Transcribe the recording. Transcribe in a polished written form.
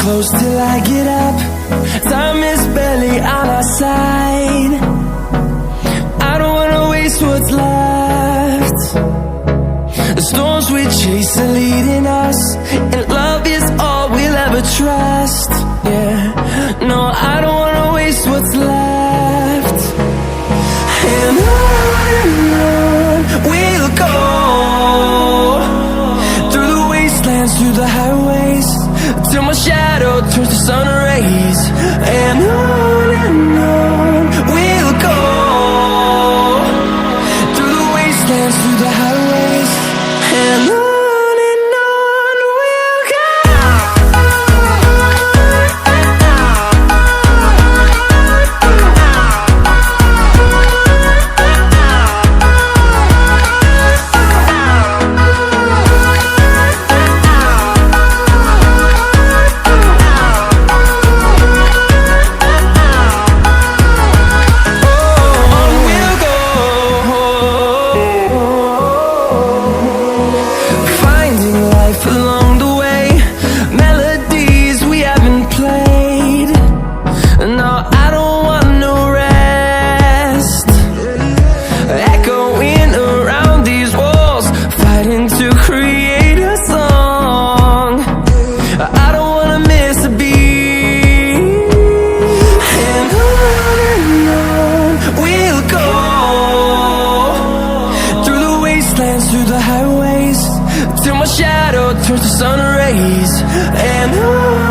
close till I get up. Time is barely on our side. I don't wanna waste what's left. The storms we chase are leading us, and love is all we'll ever trust. Yeah, no, I don't wanna waste what's left. And on we'll go, through the wastelands, through the highways, till my shadow turns to sun rays. And on we'll go, through the wastelands, through the highways, and on we'll go. Through the highways, till my shadow turns to sun rays. And on